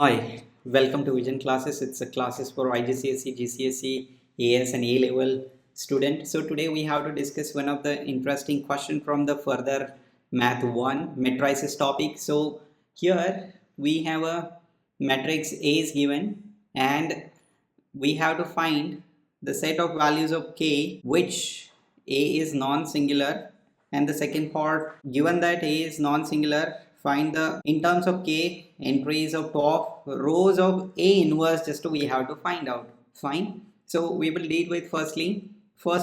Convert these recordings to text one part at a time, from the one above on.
Hi, welcome to Vision classes. It's a classes for IGCSE, GCSE, AS and A level student. So today we have to discuss one of the interesting question from the further math 1 matrices topic. So here we have a matrix A is given and we have to find the set of values of K which A is non-singular, and the second part, given that A is non-singular, find the in terms of K entries of top rows of A inverse. Just we have to find out. Fine. So we will deal with first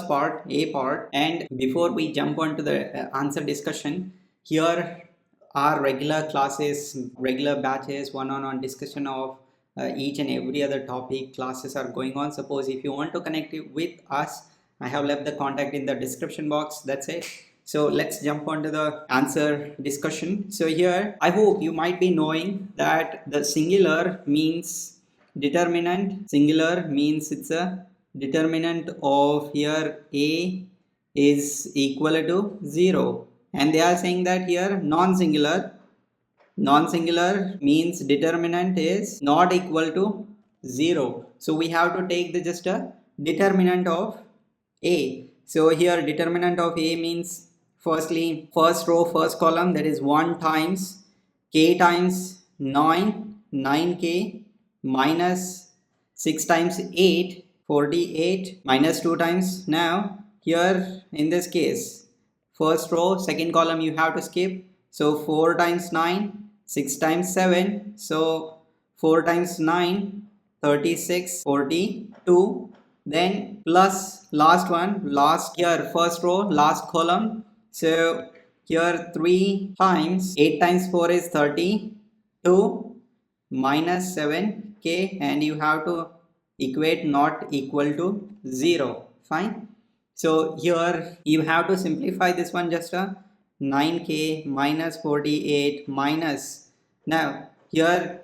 part, A part, and before we jump on to the answer discussion, here are regular classes, regular batches, one-on-one discussion of each and every other topic classes are going on. Suppose if you want to connect with us, I have left the contact in the description box. That's it. So let's jump on to the answer discussion. So here I hope you might be knowing that the singular means determinant. Singular means it's a determinant of here A is equal to 0, and they are saying that here non-singular means determinant is not equal to 0. So we have to take the just a determinant of A. So here determinant of A means firstly first row first column, that is 1 times K times 9k minus 6 times 8 48 minus 2 times. Now here in this case first row second column you have to skip, so 4 times 9 6 times 7, so 4 times 9 36 42, then plus last one, last here first row last column, so here 3 times 8 times 4 is 32 minus 7k, and you have to equate not equal to 0. Fine. So here you have to simplify this one, just a 9k minus 48 minus, now here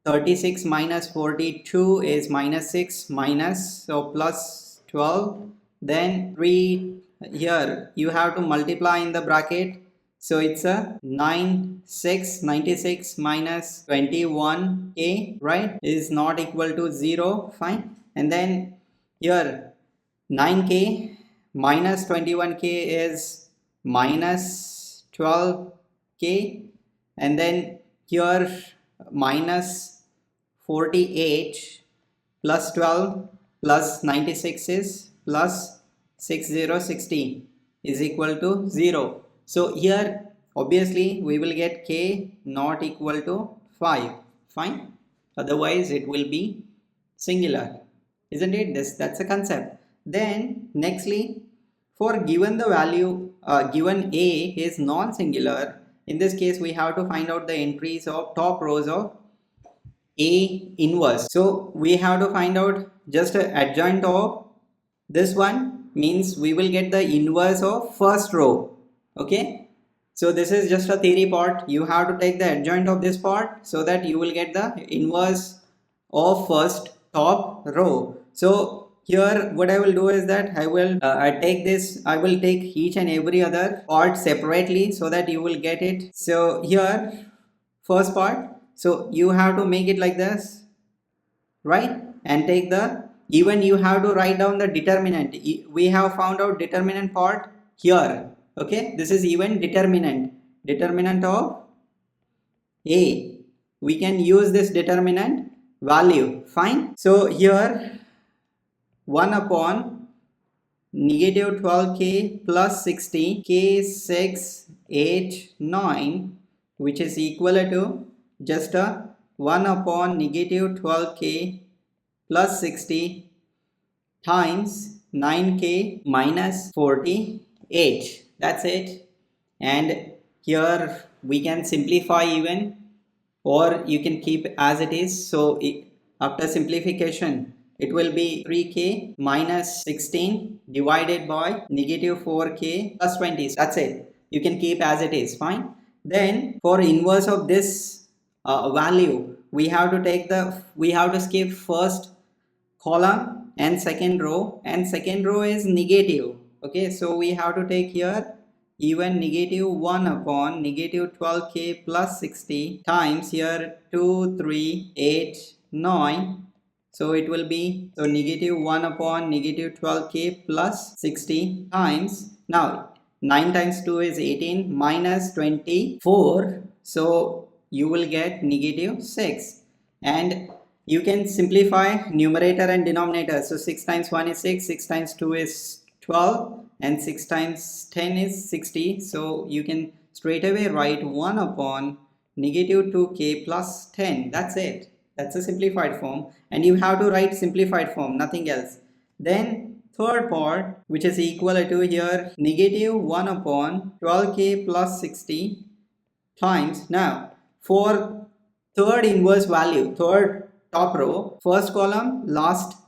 36 minus 42 is minus 6 minus, so plus 12, then 3 here you have to multiply in the bracket, so it's a 96 minus 21k, right, is not equal to 0. Fine. And then here 9k minus 21k is minus 12k, and then here minus 48 plus 12 plus 96 is plus 6060 is equal to 0. So here obviously we will get k not equal to 5. Fine. Otherwise it will be singular, isn't it? That's a concept. Then nextly, for given the value given A is non-singular, in this case we have to find out the entries of top rows of A inverse. So we have to find out just an adjoint of this one, means we will get the inverse of first row. Okay, so this is just a theory part. You have to take the adjoint of this part so that you will get the inverse of first top row. So here what I will do is that I will take each and every other part separately so that you will get it. So here first part, so you have to make it like this, right, and take the, even you have to write down the determinant. We have found out determinant part here. Okay, this is even determinant of A. We can use this determinant value. Fine. So here 1 upon negative 12k plus 60 k 6 8 9, which is equal to just a 1 upon negative 12k plus 60 times 9k minus 48. That's it. And here we can simplify even, or you can keep as it is. So after simplification it will be 3k minus 16 divided by negative 4k plus 20. That's it. You can keep as it is. Fine. Then for inverse of this value, we have to skip first column and second row is negative. Okay, so we have to take here even negative 1 upon negative 12k plus 60 times here 2, 3, 8, 9. So it will be, so negative 1 upon negative 12k plus 60 times, now 9 times 2 is 18 minus 24. So you will get negative 6. And you can simplify numerator and denominator. So 6 times 1 is 6, 6 times 2 is 12, and 6 times 10 is 60. So you can straight away write 1 upon negative 2k plus 10. That's it. That's a simplified form, and you have to write simplified form, nothing else. Then third part, which is equal to here negative 1 upon 12k plus 60 times, now for third inverse value, third top row, first column, last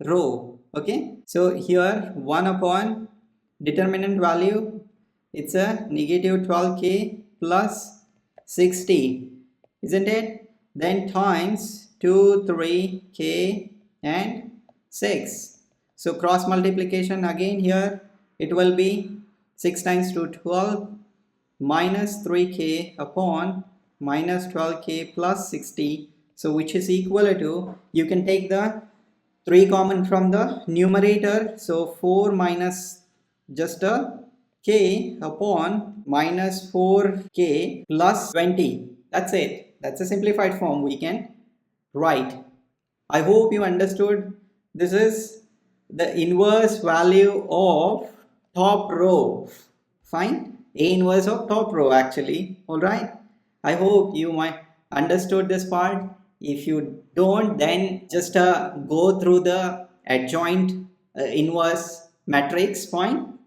row. Okay, so here 1 upon determinant value, it's a negative 12k plus 60, isn't it? Then times 2, 3k and 6. So cross multiplication again here, it will be 6 times 2, 12 minus 3k upon minus 12k plus 60. So which is equal to, you can take the 3 common from the numerator. So 4 minus just a k upon minus 4k plus 20. That's it. That's a simplified form we can write. I hope you understood. This is the inverse value of top row. Fine. A inverse of top row actually. Alright. I hope you might understood this part. If you don't, then just go through the adjoint inverse matrix, fine,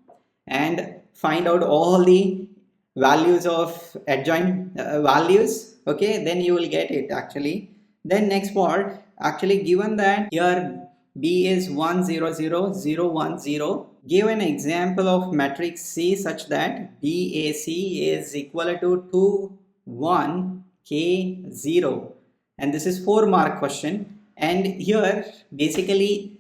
and find out all the values of adjoint values. Okay, then you will get it actually. Then next part, actually given that here B is 1 0 0 0 1 0, give an example of matrix C such that BAC is equal to 2 1 K 0, and this is 4 mark question. And here basically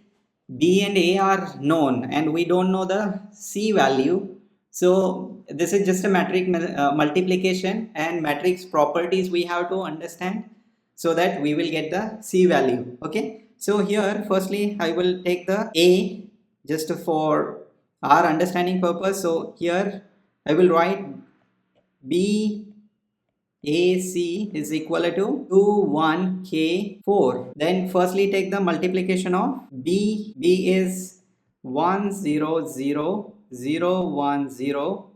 B and A are known and we don't know the C value. So this is just a matrix multiplication, and matrix properties we have to understand so that we will get the C value. Okay, so here firstly I will take the A just for our understanding purpose. So here I will write B AC is equal to 2 1 K 4. Then firstly take the multiplication of B. B is 1 0 0 0 1 0,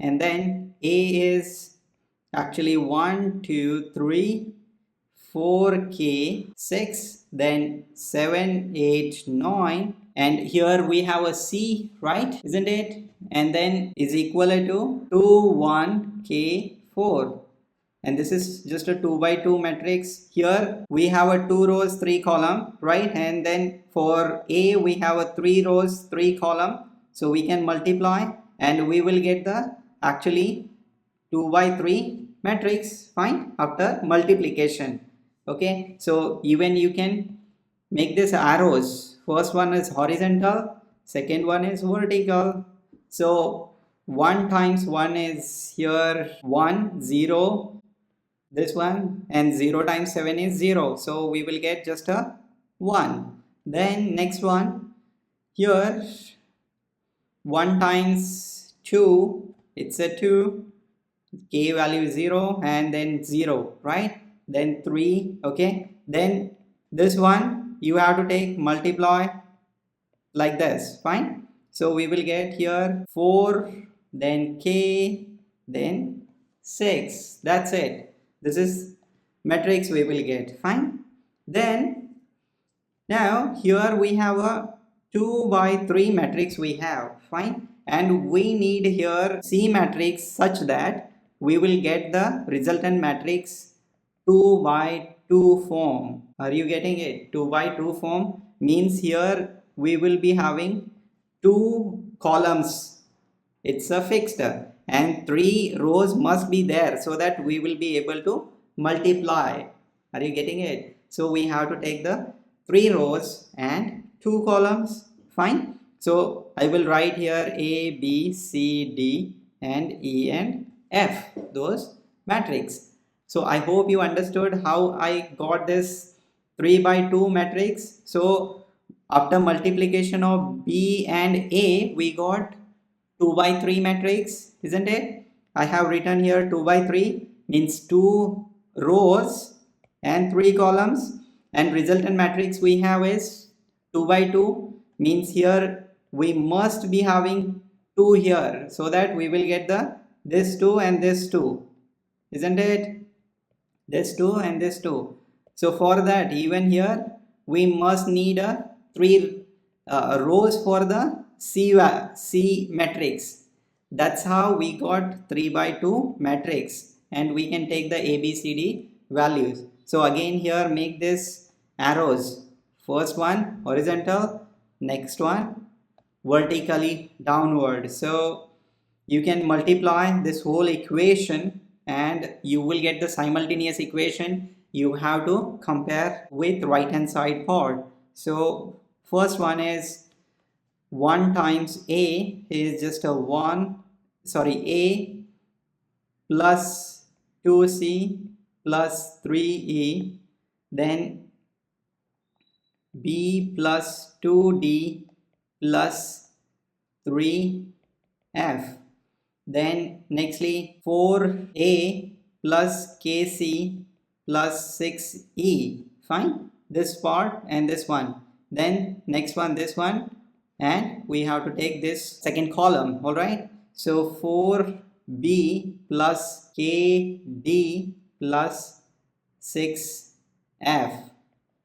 and then A is actually 1 2 3 4 K 6, then 7 8 9, and here we have a C, right, isn't it? And then is equal to 2 1 K 4. And this is just a 2 by 2 matrix. Here we have a 2 rows 3 column, right? And then for A we have a 3 rows 3 column. So we can multiply and we will get the actually 2 by 3 matrix, fine, after multiplication. Okay, so even you can make this arrows. First one is horizontal, second one is vertical. So 1 times 1 is here 1 0, this one, and 0 times 7 is 0, so we will get just a 1. Then next one, here 1 times 2, it's a 2, K value is 0, and then 0, right? Then 3. Okay, then this one you have to take multiply like this, fine. So we will get here 4, then K, then 6. That's it. This is matrix we will get, fine. Then now here we have a 2 by 3 matrix we have, fine, and we need here C matrix such that we will get the resultant matrix 2 by 2 form. Are you getting it? 2 by 2 form means here we will be having 2 columns, it's a fixed, and 3 rows must be there so that we will be able to multiply. Are you getting it? So we have to take the 3 rows and 2 columns, fine. So I will write here A B C D, and E and F, those matrix. So I hope you understood how I got this 3 by 2 matrix. So after multiplication of B and A, we got 2 by 3 matrix, isn't it? I have written here 2 by 3 means 2 rows and 3 columns, and resultant matrix we have is 2 by 2 means here we must be having 2 here, so that we will get the this 2 and this 2, isn't it? This 2 and this 2. So for that, even here we must need a 3 rows for the C matrix. That's how we got 3 by 2 matrix, and we can take the ABCD values. So again here make this arrows. First one horizontal, next one vertically downward. So you can multiply this whole equation and you will get the simultaneous equation. You have to compare with right hand side part. So first one is 1 times A is just a 1, sorry, A plus 2C plus 3E, then B plus 2D plus 3F, then nextly 4A plus KC plus 6E. Fine, this part and this one. Then next one, this one, and we have to take this second column. All right, so 4B plus KD plus 6F,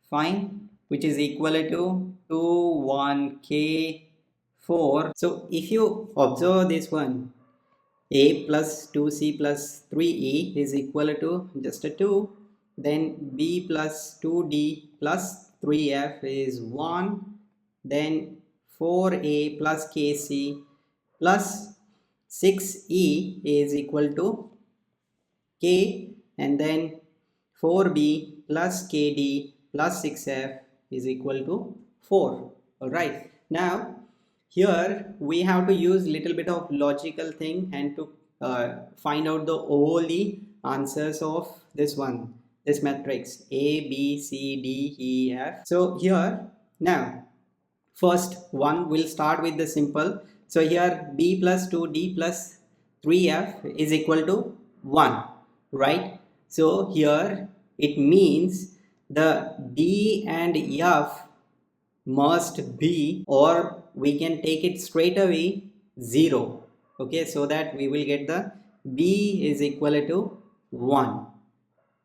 fine, which is equal to 21K4. So if you observe this one, A plus 2C plus 3E is equal to just a 2. Then B plus 2D plus 3F is 1. Then 4A plus KC plus 6E is equal to K. And then 4B plus KD plus 6F is equal to 4. Alright. Now here we have to use little bit of logical thing and to find out the only answers of this one, this matrix A, B, C, D, E, F. So here now first one will start with the simple. So here B plus 2D plus 3F is equal to 1, right? So here it means the D and F must be, or we can take it straight away, 0. Okay, so that we will get the B is equal to 1.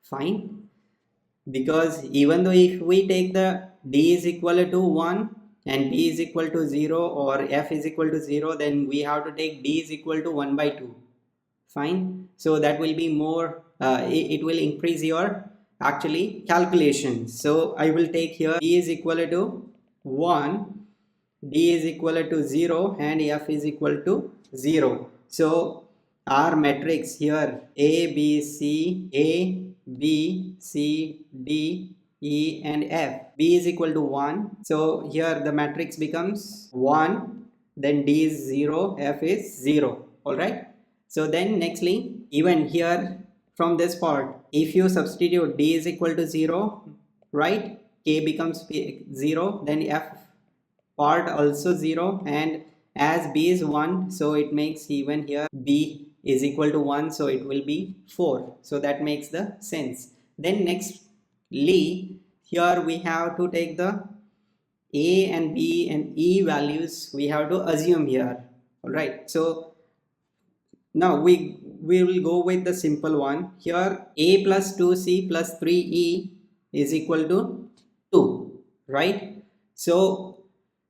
Fine, because even though if we take the D is equal to 1 and B is equal to 0 or F is equal to 0, then we have to take D is equal to 1 by 2. Fine, so that will be more, it will increase your actually calculation. So I will take here D is equal to 1, D is equal to 0 and F is equal to 0. So our matrix here A, B, C, D, E and F. B is equal to 1. So here the matrix becomes 1, then D is 0, F is 0. Alright. So then nextly, even here from this part, if you substitute D is equal to 0, right? K becomes 0, then F part also 0, and as B is 1, so it makes even here B is equal to 1, so it will be 4. So that makes the sense. Then nextly, here we have to take the A and B and E values we have to assume here. Alright, so now we will go with the simple one. Here A plus 2C plus 3E is equal to 2, right? So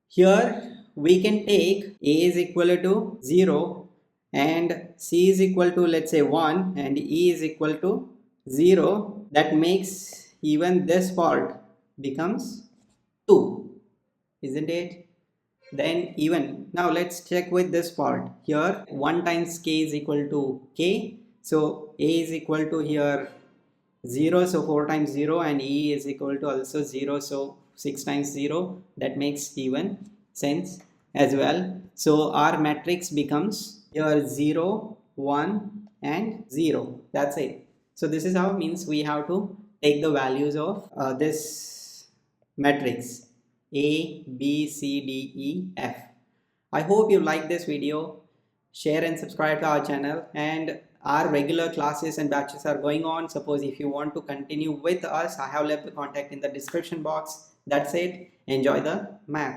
here we can take A is equal to 0 and C is equal to, let's say, 1 and E is equal to 0. That makes even this part becomes 2, isn't it? Then even now let's check with this part. Here 1 times K is equal to K. So A is equal to here 0, so 4 times 0, and E is equal to also 0, so 6 times 0. That makes even sense as well. So our matrix becomes here 0, 1 and 0. That's it. So this is how means we have to take the values of this matrix A, B, C, D, E, F. I hope you like this video. Share and subscribe to our channel, and our regular classes and batches are going on. Suppose if you want to continue with us, I have left the contact in the description box. That's it. Enjoy the math.